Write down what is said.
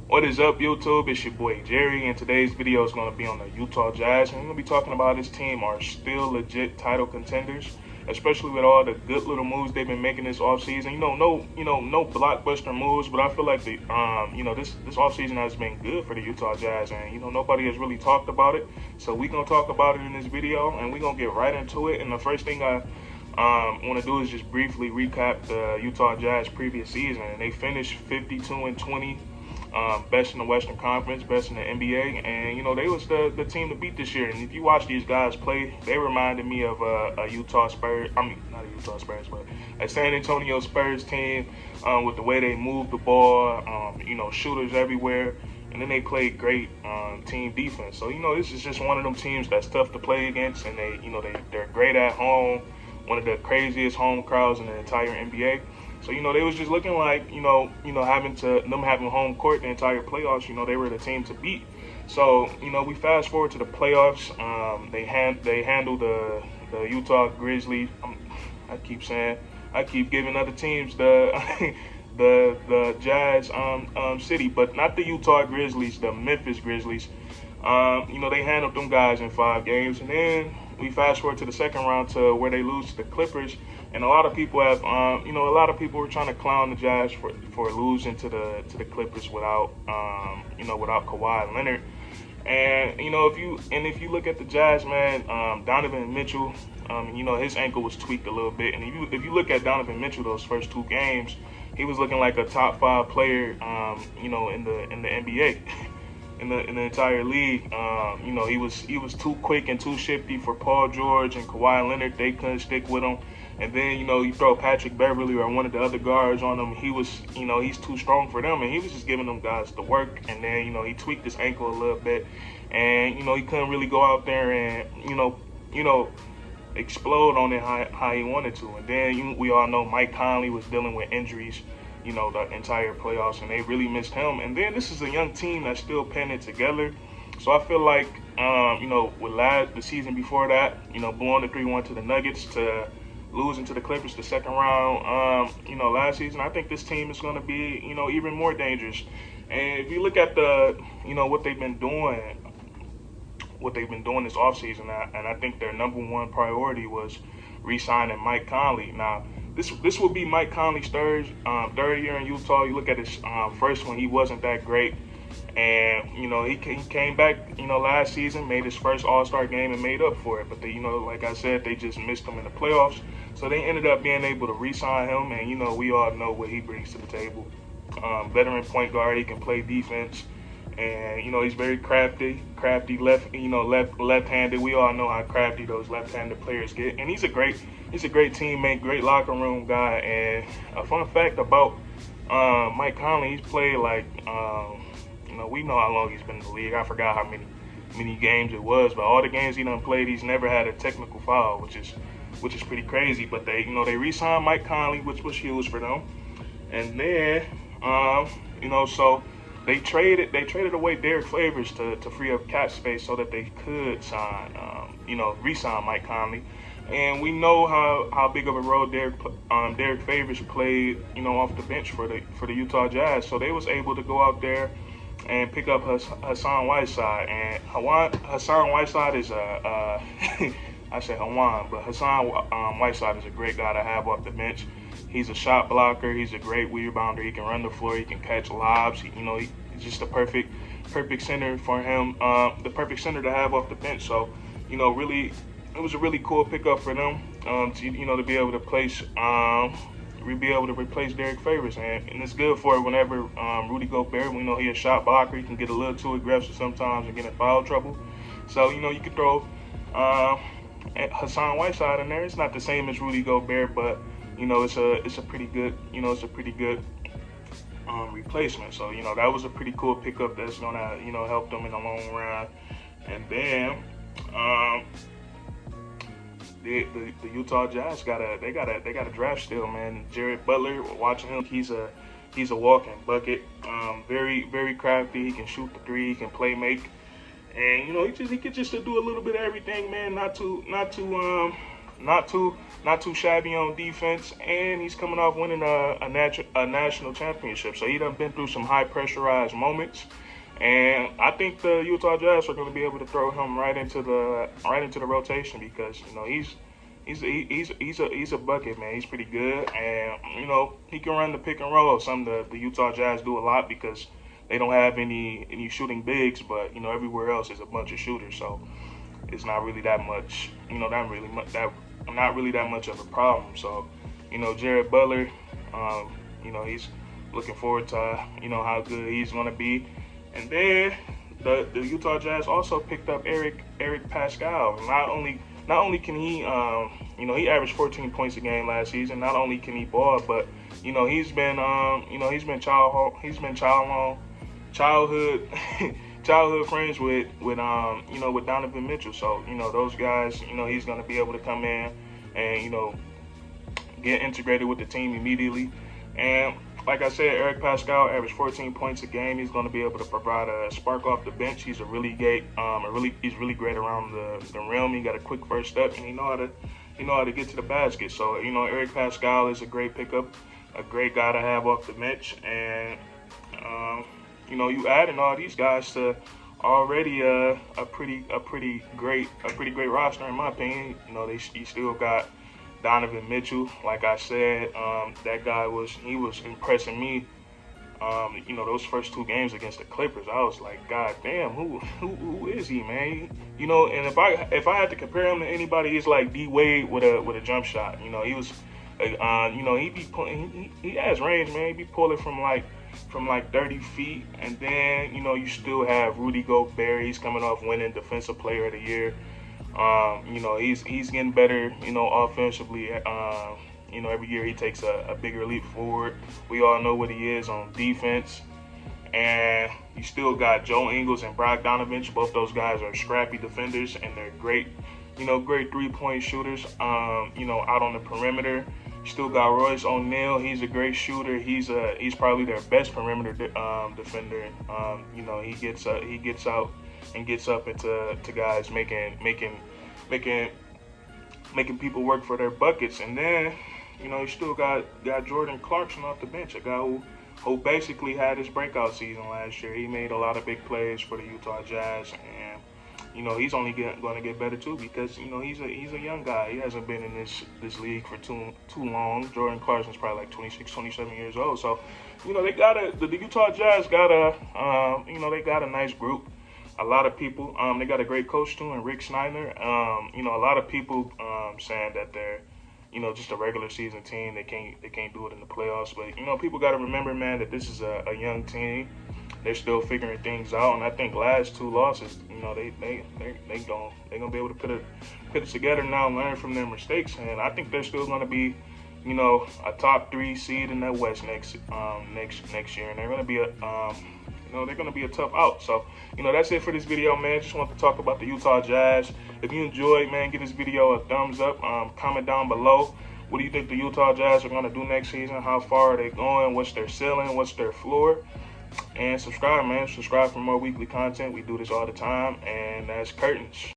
What is up, YouTube? It's your boy Jerry, and today's video is going to be on the Utah Jazz. And we're going to be talking about this team are still legit title contenders, especially with all the good little moves they've been making this offseason. No blockbuster moves, but I feel like this offseason has been good for the Utah Jazz, and nobody has really talked about it. So we're going to talk about it in this video, and we're going to get right into it. And the first thing I want to do is just briefly recap the Utah Jazz previous season, and they finished 52-20. Best in the Western Conference, best in the NBA, and they was the team to beat this year. And if you watch these guys play, they reminded me of a Utah Spurs. I mean, not a Utah Spurs, but a San Antonio Spurs team with the way they moved the ball. Shooters everywhere, and then they played great team defense. So this is just one of them teams that's tough to play against, and they're great at home. One of the craziest home crowds in the entire NBA. So, they was just looking like, having home court the entire playoffs, they were the team to beat. So, we fast forward to the playoffs. They handled the Utah Grizzlies. I keep giving other teams the the Jazz city, but not the Utah Grizzlies, the Memphis Grizzlies. They handled them guys in 5 games, and then we fast forward to the second round to where they lose to the Clippers. And a lot of people have, a lot of people were trying to clown the Jazz for losing to the Clippers without Kawhi Leonard. And if you look at the Jazz, man, Donovan Mitchell, his ankle was tweaked a little bit. And if you look at Donovan Mitchell those first 2 games, he was looking like a top 5 player, in the NBA. In the entire league, he was too quick and too shifty for Paul George and Kawhi Leonard. They couldn't stick with him. And then you throw Patrick Beverly or one of the other guards on him. He was he's too strong for them, and he was just giving them guys the work. And then he tweaked his ankle a little bit, and he couldn't really go out there and explode on it how he wanted to. And then we all know Mike Conley was dealing with injuries. The entire playoffs, and they really missed him. And then this is a young team that's still putting it together. So I feel like, with the season before that, blowing the 3-1 to the Nuggets, to losing to the Clippers the second round, last season, I think this team is going to be, even more dangerous. And if you look at what they've been doing this offseason, and I think their number one priority was re-signing Mike Conley. Now, This will be Mike Conley's third year in Utah. You look at his first one, he wasn't that great. And, he came back, last season, made his first All-Star game and made up for it. But, like I said, they just missed him in the playoffs. So they ended up being able to re-sign him. And, we all know what he brings to the table. Veteran point guard, he can play defense. And, he's very crafty left-handed. We all know how crafty those left-handed players get. And he's a great teammate, great locker room guy. And a fun fact about Mike Conley, he's played we know how long he's been in the league. I forgot how many games it was, but all the games he done played, he's never had a technical foul, which is pretty crazy. But they re-signed Mike Conley, which was huge for them. And then so they traded away Derek Favors to free up cap space so that they could re-sign Mike Conley. And we know how big of a role Derek Favors played, off the bench for the Utah Jazz. So they was able to go out there and pick up Hassan Whiteside. And Hassan Whiteside is I say Hawan, but Hassan Whiteside is a great guy to have off the bench. He's a shot blocker. He's a great rebounder. He can run the floor. He can catch lobs. He's just the perfect center for him. The perfect center to have off the bench. So, really, it was a really cool pickup for them. To be able to replace Derek Favors, and it's good for whenever Rudy Gobert. We know he's a shot blocker. He can get a little too aggressive sometimes and get in foul trouble. So you could throw Hassan Whiteside in there. It's not the same as Rudy Gobert, but it's a pretty good replacement. So that was a pretty cool pickup that's gonna help them in the long run. And then the Utah Jazz got a draft steal, man. Jared Butler, watching him, he's a walking bucket. Very, very crafty. He can shoot the 3. He can play make. And he could just do a little bit of everything, man. Not too not too shabby on defense, and he's coming off winning a national championship. So he done been through some high pressurized moments, and I think the Utah Jazz are going to be able to throw him right into the rotation because he's a bucket, man. He's pretty good, and he can run the pick and roll. Something the Utah Jazz do a lot because they don't have any shooting bigs, but everywhere else is a bunch of shooters. So it's not really that much, not really that much of a problem. So Jared Butler, he's looking forward to how good he's gonna be, and then the Utah Jazz also picked up Eric Pascal. Not only can he, he averaged 14 points a game last season. Not only can he ball, but he's been childhood friends with Donovan Mitchell. So those guys, he's gonna be able to come in and get integrated with the team immediately. And like I said, Eric Pascal averaged 14 points a game. He's going to be able to provide a spark off the bench. He's he's really great around the rim. He got a quick first step, and he know how to get to the basket. So Eric Pascal is a great pickup, a great guy to have off the bench. And you adding all these guys to already a pretty great roster in my opinion. You still got Donovan Mitchell. Like I said, that guy was impressing me. Those first two games against the Clippers, I was like, God damn, who is he, man? And if I had to compare him to anybody, he's like D Wade with a jump shot. He was, he has range, man. He be pulling from like 30 feet, and then you still have Rudy Gobert. He's coming off winning Defensive Player of the Year. He's getting better, offensively. Every year he takes a bigger leap forward. We all know what he is on defense. And you still got Joe Ingles and Bogdanovich. Both those guys are scrappy defenders, and they're great, great three-point shooters, out on the perimeter. You still got Royce O'Neal. He's a great shooter. He's probably their best perimeter defender. He gets out and gets up into guys making people work for their buckets. And then you still got Jordan Clarkson off the bench, a guy who basically had his breakout season last year. He made a lot of big plays for the Utah Jazz, and he's only going to get better too because he's a young guy. He hasn't been in this league for too long. Jordan Clarkson's probably like 26, 27 years old. So the Utah Jazz got they got a nice group. A lot of people, they got a great coach too, and Rick Snyder. A lot of people saying that they're, just a regular season team. They can't do it in the playoffs. But people got to remember, man, that this is a young team. They're still figuring things out, and I think last two losses, they gonna be able to put it together now, and learn from their mistakes, and I think they're still gonna be, a top 3 seed in the West next year, and they're gonna be they're going to be a tough out. So, that's it for this video, man. Just want to talk about the Utah Jazz. If you enjoyed, man, give this video a thumbs up. Comment down below. What do you think the Utah Jazz are going to do next season? How far are they going? What's their ceiling? What's their floor? And subscribe, man. Subscribe for more weekly content. We do this all the time. And that's curtains.